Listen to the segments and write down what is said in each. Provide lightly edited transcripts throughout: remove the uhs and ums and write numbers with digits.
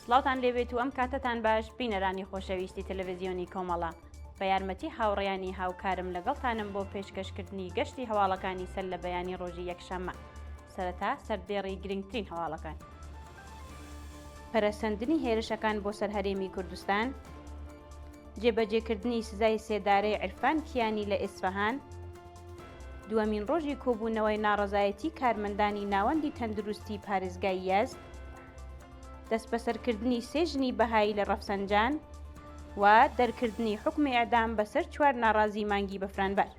سڵاوتان لێبێت و ئەم کاتتان باش بینەرانی خۆشەویستی تەلەڤیزیۆنی کۆمەڵە بە یارمەتی هاوڕێیانی هاوکارم لەگەڵتانم بۆ پێشکەشکردنی گەشتی هەواڵەکانی سەر لە بەیانی ڕۆژی یەکشەممە. سەرەتا سەردێڕی گرنگترین هەواڵەکان. پەرەسەندنی هێرشەکان بۆ سەر هەرێمی کوردستان، جێبەجێکردنی سزای سێدارەی عرفان کیانی لە ئیسفەهان، دووەمین ڕۆژی کۆبوونەوەی ناڕەزایەتی کارمەندانی ناوەندی تەندروستی پارێزگای یەزد، دەست بەسەرکردنی سێ ژنی بەهایی لە ڕەفسەنجان و دەرکردنی حکمی ئەدام بەسەر 4 ناڕازی مانگی بەفرانبەر.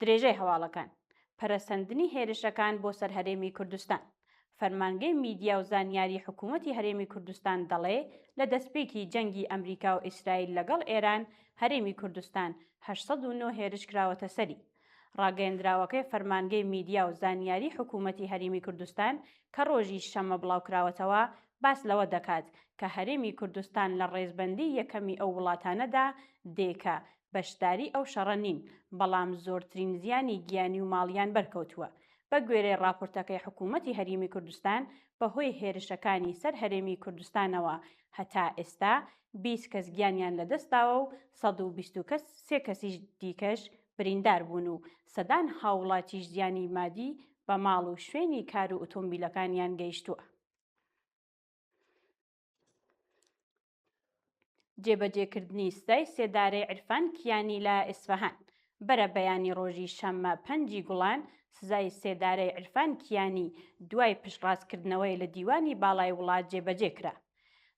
درێژەی هەواڵەکان. پەرەسەندنی هێرشەکان بۆ سەر هەرێمی کوردستان. فەرمانگەی میدیا و زانیاری حکوومەتی هەرێمی کوردستان دەڵێ لە دەستپێکی جەنگی ئەمریکا و ئیسرائیل لەگەڵ ئێران هەرێمی کوردستان 809 هێرش کراوەتە سەری. ڕاگەیەندراوەکەی فەرمانگەی میدیا و زانیاری حکوومەتی هەرێمی کوردستان کە ڕۆژی شەمە بڵاوکراوەتەوە باس لەوە دەکات کە هەرێمی کوردستان لە ڕێزبەندی یەکەمی ئەو وڵاتانەدا دێکە بەشداری ئەو شەڕە نین، بەڵام زۆرترین زیانی گیانی و ماڵیان بەرکەوتووە. بە گوێرەی راپۆرتەکەی حکوومەتی هەرێمی کوردستان بەهۆی هێرشەکانی سەر هەرێمی کوردستانەوە هەتا ئێستا 20 کەس گیانیان لەدەستاوە و 123 کەسیش دیکەش بریندار بوون و سەدان هاوڵاتیش زیانی مادی بە ماڵ و شوێنی کار و ئۆتۆمبیلەکانیان گەیشتووە. جێبەجێکردنی سزای سێدارەی عرفان کیانی لە ئیسفەهان. بەرە بەیانی ڕۆژی شەممە 5 گوڵان سزای سێدارەی عرفان کیانی دوای پشتڕاستکردنەوەی لە دیوانی باڵای وڵات جێبەجێکرا.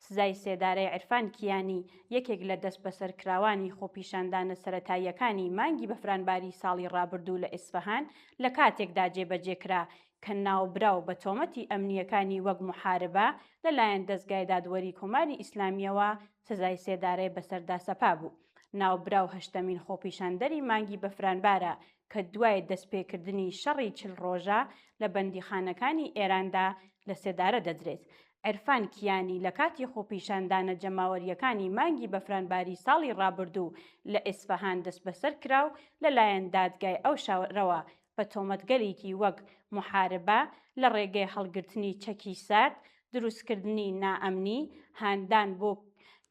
سزای سێدارەی عرفان کیانی یەکێک لە دەست بەسەرکراوانی خۆپیشاندانە سەرەتاییەکانی مانگی بەفرانباری ساڵی ڕابردوو لە ئیسفەهان لە کاتێکدا جێبەجێکرا کە ناوبراو بە تۆمەتی ئەمنیەکانی وەک موحاربە لەلایەن دەستگای دادوەری کۆماری ئیسلامیەوە سزای سێدارەی بەسەردا سەپا بوو. ناوبراو 8مین خۆپیشاندەری مانگی بەفرانبارە کە دوای دەستپێکردنی شەڕی 40 ڕۆژە لە بەندیخانەکانی ئێراندا لە سێدارە دەدرێت. عرفان کیانی لە کاتی خۆپیشاندانە جەماوەریەکانی مانگی بەفرانباری ساڵی ڕابردوو لە ئیسفەهان دەست بەسەر کراو لەلایەن دادگای ئەو شارەوە بە تۆمەتگەلێکی وەک موحاربە لە ڕێگەی هەڵگرتنی چەکی سارد، دروستکردنی نائەمنی، هاندان بۆ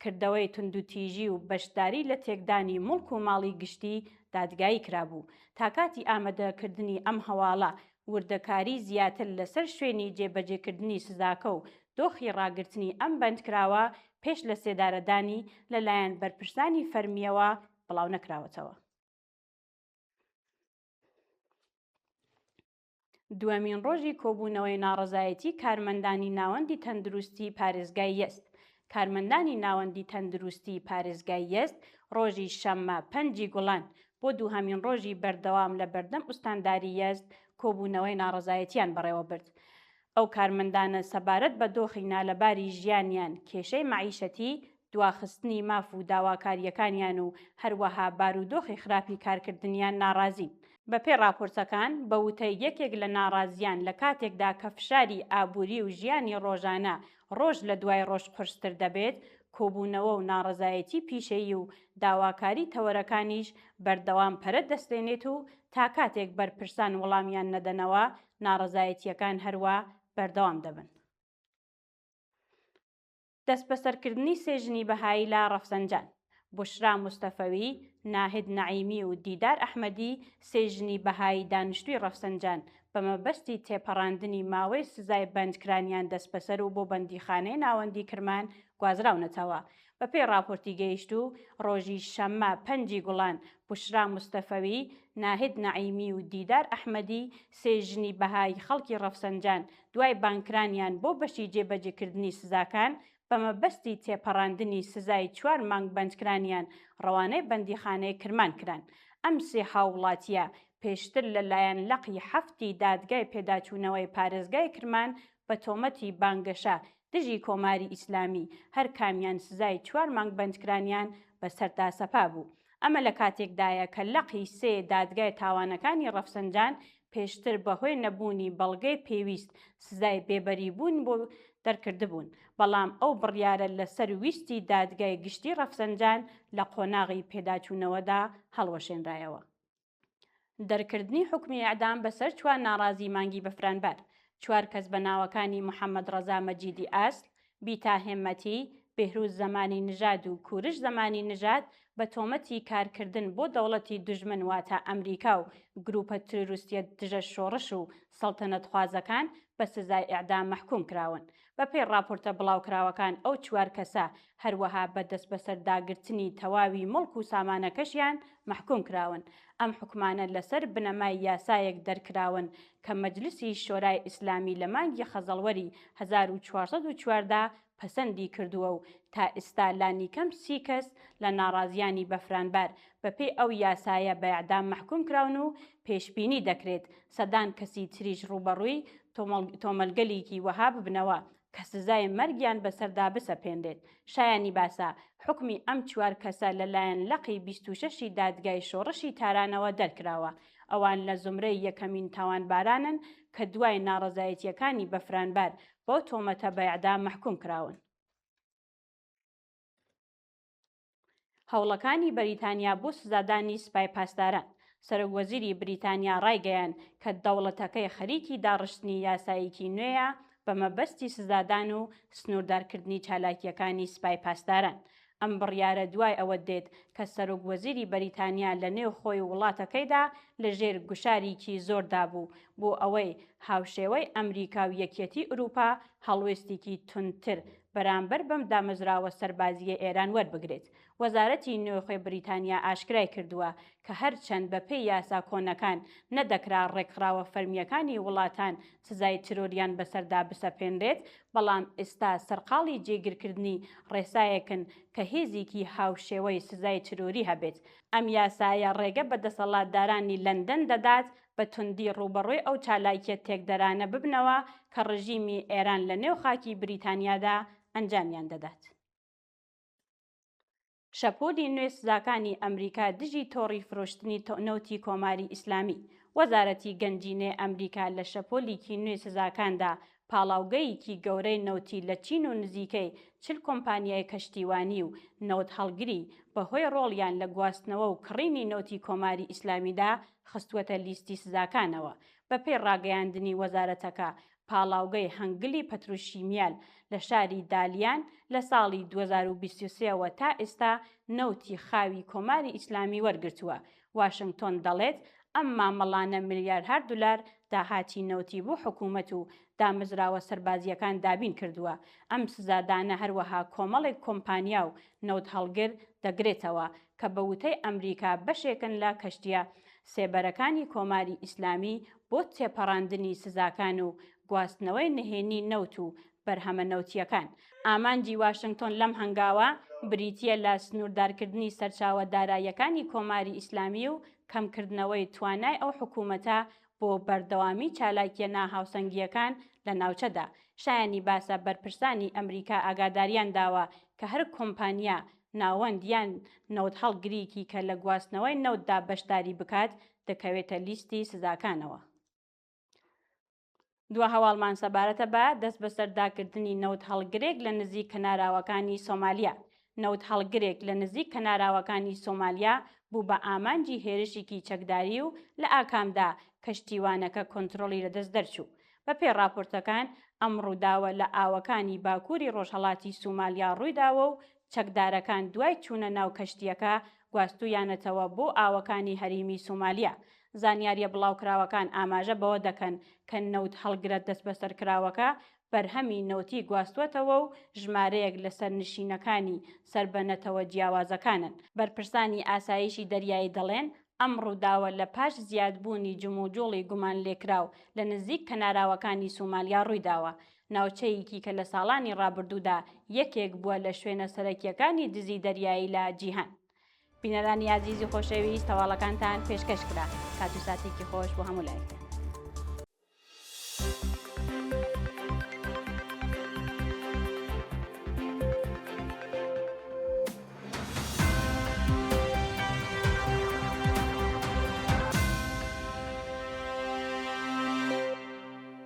کردەوەی توندوتیژی و بەشداری لە تێکدانی مڵک و ماڵی گشتی دادگایی کرابوو. تا کاتی ئامادەکردنی ئەم هەواڵە وردەکاری زیاتر لەسەر شوێنی جێبەجێکردنی سزاکە و دۆخی ڕاگررتنی ئەم بەندکراوە پێش لە سێدارەدانی لەلایەن بەرپرسانی فەرمیەوە بڵاو نەکراوەتەوە. دووەمین ڕۆژی کۆبوونەوەی ناڕەزایەتی کارمەندانی ناوەندی تەندروستی پارێزگای یەزد. کارمەندانی ناوەندی تەندروستی پارێزگای یەزد ڕۆژی شەممە 5 گوڵان بۆ دووهەمین ڕۆژی بەردەوام لە بەردەم ئوستانداری یەزد کۆبوونەوەی ناڕەزایەتیان بەڕێوە برد. ئەو کارمەندانە سەبارەت بە دۆخی نالەباری ژیانیان، کێشەی مەعیشەتی، دواخستنی ماف و داواکاریەکانیان و هەروەها بارودۆخی خراپی کارکردنیان ناڕازین. بەپێی راپۆرتەکان بە وتەی یەکێک لە ناڕازیان لە کاتێکدا کە فشاری ئابووری و ژیانی ڕۆژانە ڕۆژ لە دوای ڕۆژ قورستر دەبێت، کۆبوونەوە و ناڕەزایەتی پیشەیی و داواکاری تەوەرەکانیش بەردەوام پەرە دەستێنێت و تا کاتێک بەرپرسان وەڵامیان نەدەنەوە ناڕەزایەتیەکان هەروە بەردەوام دەبن. دەست بەسەرکردنی سێ ژنی بەهایی لە ڕەفسەنجان. بوشرا مستەفەوی، ناهید نەعیمی و دیدار ئەحمەدی سێ ژنی بەهایی دانیشتووی ڕەفسەنجان بە مەبەستی تێپەڕاندنی ماوەی سزای بەندکرانیان دەست بەسەر و بۆ بەندیخانەی ناوەندی کرمان گوازراونەتەوە. بەپێی راپۆرتی گەیشتوو ڕۆژی شەممە 5 گوڵان بوشرا مستەفەوی، ناهید نەعیمی و دیدار ئەحمەدی سێ ژنی بەهایی خەڵکی ڕەفسەنجان دوای بانکرانیان بۆ بەشی جێبەجێکردنی سزاکان بە مەبەستی تێپەڕاندنی سزای 4 مانگ بەندکرانیان ڕەوانەی بەندیخانەی کرمان کران. ئەم سێ هاوڵاتیە پێشتر لەلایەن لەقی 7 دادگای پێداچوونەوەی پارێزگای کرمان بە تۆمەتی بانگەشە دژی کۆماری ئیسلامی هەر کامیان سزای 4 مانگ بەندکرانیان بەسەردا سەپا بوو. ئەمە لە کاتێکدایە کە لەقی 3 دادگای تاوانەکانی ڕەفسەنجان پێشتر بەهۆی نەبوونی بەڵگەی پێویست سزای بێبەریبوون بۆ دەرکردبوون، بەڵام ئەو بڕیارە لەسەر ویستی دادگای گشتی ڕەفسەنجان لە قۆناغی پێداچوونەوەدا هەڵوەشێنرایەوە. دەرکردنی حکمی ئەعدام بەسەر 4 ناڕازی مانگی بەفرانبەر، 4 کەس بە ناوەکانی محەممەد ڕەزا مەجیدی ئاسل، بیتا هێمەتی، بێهروز زەمانی نژاد و کوورش زەمانی نژاد بە تۆمەتی کارکردن بۆ دەوڵەتی دوژمن واتە ئەمریکا و گروپە تروریستیە دژە شۆڕش و سەڵتەنەتخوازەکان بە سزای ئیعدام مەحکوم کراون. بەپێی راپۆرتە بڵاوکراوەکان ئەو 4 کەسە هەروەها بەدەست بەسەرداگرتنی تەواوی مڵک و سامانەکەشیان مەحکوم کراون. ئەم حکومانە لەسەر بنەمای یاسایەک دەرکراون کە مەجلیسی شۆرای ئیسلامی لە مانگی خەزەڵوەری 1404دا پەسەندی کردووە و تا ئێستا لانی کەم 30 کەس لە ناڕازیانی بەفرانبەر بەپێی ئەو یاسایە بە ئیعدام مەحکوم کراون و پێشبینی دەکرێت سەدان کەسی تریش ڕوبەڕووی تۆمەلگەلێکی وەها ببنەوە کە سزای مەرگیان بەسەردا بسەپێندێت. شایانی باسە حکمی ئەم 4 کەسە لەلایەن لەقی 26 دادگای شۆڕشی تارانەوە دەرکراوە. ئەوان لە زمرەی یەکەمین تاوانبارانن کە دوای ناڕەزایەتیەکانی بەفرانبەر بۆ تۆمەتە بە ئیعدام مەحکوم کراون. هەوڵەکانی بەریتانیا بۆ سزادانی سوپای پاسداران. سەرۆکوەزیری بریتانیا ڕایگەیان کە دەوڵەتەکەی خەریکی داڕشتنی یاساییەکی نوێیە بە مەبەستی سزادان و سنووردارکردنی چالاکیەکانی سوپای پاسداران. ئەم بڕیارە دوای ئەوە دێت کە سەرۆکوەزیری بەریتانیا لە نێو خۆی وڵاتەکەیدا لەژێر گوشارێکی زۆردا بوو بۆ ئەوەی هاوشێوەی ئەمریکا و یەکێتی ئوروپا هەڵوێستێکی تونتر بەرامبەر بەم دامەزراوە سەربازیە ئێران وەربگرێت. وەزارەتی نوێخۆی بریتانیا ئاشکرای کردووە کە هەرچەند بەپێی یاسا کۆنەکان نەدەکرا ڕێکخراوە فەرمیەکانی وڵاتان سزای ترۆریان بەسەردا بسەپێنرێت، بەڵام ئێستا سەرقاڵی جێگیرکردنی ڕێسایەکن کە هێزێکی هاوشێوەی سزای ترۆری هەبێت. ئەم یاسایە ڕێگە بە دەسەڵاتدارانی لەندەن دەدات بە توندی ڕوبەڕووی ئەو چالاکیە تێکدەرانە ببنەوە کە ڕژیمی ئێران لە نێو خاکی بریتانیادا ئەنجامیان دەدات. شەپۆلی نوێ سزاکانی ئەمریکا دژی تۆڕی فرۆشتنی نەوتی کۆماری ئیسلامی. وەزارەتی گەنجینێ ئەمریکا لە شەپۆلێکی نوێ سزاکاندا پاڵاوگەیەکی گەورەی نەوتی لە چین و نزیکەی 40 کۆمپانیای کەشتیوانی و نەوت هەڵگری بەهۆی ڕۆڵیان لە گواستنەوە و کڕینی نەوتی کۆماری ئیسلامیدا خستووەتە لیستی سزاکانەوە. بەپێی ڕاگەیاندنی وەزارەتەکە پاڵاوگەی هەنگلی پەتروشیمیال لە شاری دالیان لە ساڵی 2023ەوە تا ئێستا نەوتی خاوی کۆماری ئیسلامی وەرگرتووە. واشنگتۆن دەڵێت ئەم مامەڵانە ملیاردها دلار داهاتی نەوتی بۆ حکوومەت و دامەزراوە سەربازیەکان دابین کردووە. ئەم سزادانە هەروەها کۆمەڵێک کۆمپانیا و نەوت هەڵگر دەگرێتەوە کە بە وتەی ئەمریکا بەشێکن لە کەشتیە سێبەرەکانی کۆماری ئیسلامی بۆ تێپەڕاندنی سزاکان و گواستنەوەی نهێنی نەوت و بەرهەمە نەوتیەکان. ئامانجی واشنگتۆن لەم هەنگاوە بریتیە لە سنووردارکردنی سەرچاوە داراییەکانی کۆماری ئیسلامی و کەمکردنەوەی توانای ئەو حکوومەتە بۆ بەردەوامی چالاکیە ناهاوسەنگیەکان لە ناوچەدا. شایانی باسە بەرپرسانی ئەمریکا ئاگاداریان داوە کە هەر کۆمپانیا ناوەندیان نەوت هەڵگریکی کە لە گواستنەوەی نەوتدا بەشداری بکات دەکەوێتە لیستی سزاکانەوە. دوا هەواڵمان سەبارەتە بە دەست بەسەرداکردنی نەوت هەڵگرێک لە نزیک کەناراوەکانی سۆمالیا. نەوت هەڵگرێک لە نزیک کەناراوەکانی سۆمالیا بوو بە ئامانجی هێرشێکی چەکداری و لە ئاکامدا کەشتیوانەکە کۆنتڕۆڵی لەدەست دەرچوو. بەپێی راپۆرتەکان ئەم ڕووداوە لە ئاوەکانی باکووری ڕۆژهەڵاتی سومالیا ڕوویداوە و چەکدارەکان دوای چوونە ناو کەشتیەکە گواستویانەتەوە بۆ ئاوەکانی هەریمی سومالیا. زانیاریە بڵاوکراوەکان ئاماژە بەوە دەکەن کە نەوت هەڵگرە دەست بەسەرکراوەکە بەرهەمی نەوتی گواستوەتەوە و ژمارەیەک لە سەرنشینەکانی سربەنەتەوە جیاوازەکانن. بەرپرسانی ئاسایشی دەریایی دەڵێن ئەم ڕووداوە لە پاش زیادبوونی جموجۆڵی گومان لێکراو لە نزیک کەناراوەکانی سومالیا ڕوویداوە. ناوچەیەکی کە لە ساڵانی ڕابردوودا یەکێک بووە لە شوێنە سەرەکیەکانی دزی دەریایی لە جیهان. بینەرانی عزیزی خۆشەویست هەواڵەکانتان پێشکەش کرا. کات و ساتێکی خۆش بۆ هەموو لایەکە.